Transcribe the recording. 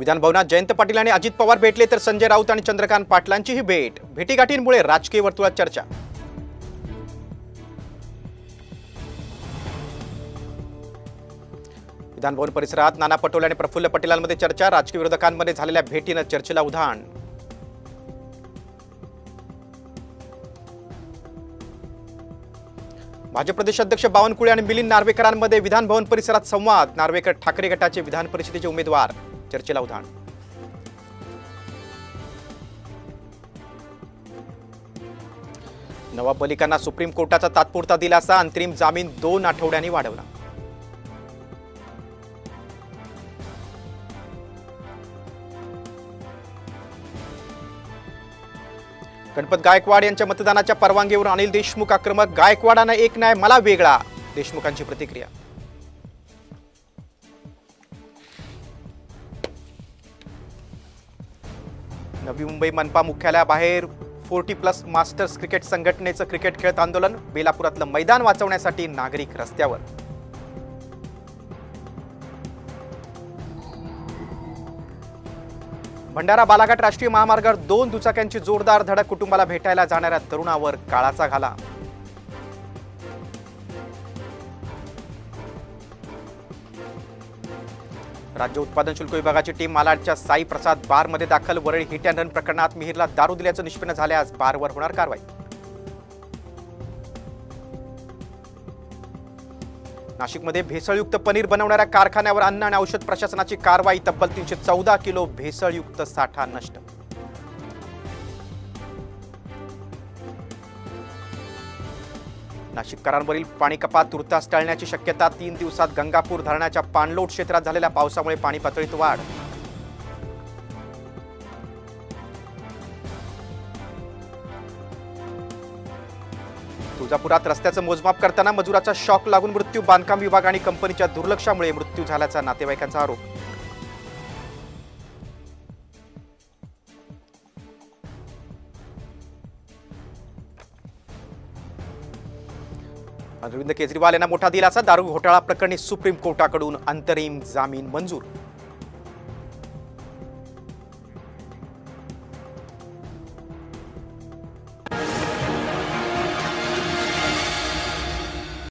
विधान भवनात जयंत पाटील आणि अजित पवार भेटले तर संजय राऊत आणि चंद्रकांत पाटलांची ही भेट। भेटीगाठींमुळे राजकीय वर्तुळात चर्चा। विधान भवन परिसरात नाना पटोले आणि प्रफुल्ल पटेलांमध्ये चर्चा। राजकीय विरोधकांमध्ये झालेल्या भेटीनं चर्चेला उधाण। भाजप प्रदेशाध्यक्ष बावनकुळे आणि मिलिंद नार्वेकरांमध्ये विधान भवन परिसरात संवाद। नार्वेकर ठाकरे गटाचे विधान परिषदेचे उमेदवार, चर्चेला उधाण। नवाब मलिकांना सुप्रीम कोर्टाचा तात्पुरता दिलासा। अंतरिम जामीन 2 आठवड्यांनी वाढवला। गणपत गायकवाड यांच्या मतदानाच्या परवानगीवर अनिल देशमुख आक्रमक। गायकवाडांना एक न्याय मला वेगळा, देशमुखांची प्रतिक्रिया। नवी मुंबई मनपा मुख्यालयाबाहेर 40+ मास्टर्स क्रिकेट संघटनेचं क्रिकेट खेळत आंदोलन। बेलापुरातलं मैदान वाचवण्यासाठी नागरिक रस्त्यावर। भंडारा बालाघाट राष्ट्रीय महामार्गावर 2 दुचाक्यांची जोरदार धडक। कुटुंबाला भेटायला जाणाऱ्या तरुणावर काळाचा घाला। राज्य उत्पादन शुल्क विभागाची टीम मालाडच्या साई प्रसाद बारमध्ये दाखल। वरळी हिट अँड रन प्रकरणात मिहिरला दारू दिल्याचं निष्पन्न झाल्यास बारवर होणार कारवाई। नाशिकमध्ये भेसळयुक्त पनीर बनवणाऱ्या कारखान्यावर अन्न आणि औषध प्रशासनाची कारवाई। तब्बल 314 किलो भेसळयुक्त साठा नष्ट। नाशिककरांवरील पाणी कपात तुर्तास टाळण्याची शक्यता। 3 दिवसात गंगापूर धरणाच्या पाणलोट क्षेत्रात झालेल्या पावसामुळे पाणी पातळीत वाढ। तुळजापुरात रस्त्याचं मोजमाप करताना मजुराचा शॉक लागून मृत्यू। बांधकाम विभाग आणि कंपनीच्या दुर्लक्षामुळे मृत्यू झाल्याचा नातेवाईकांचा आरोप। अरविंद केजरीवाल यांना मोठा दिलासा। दारू घोटाळा प्रकरणी सुप्रीम कोर्टाकडून अंतरिम जामीन मंजूर।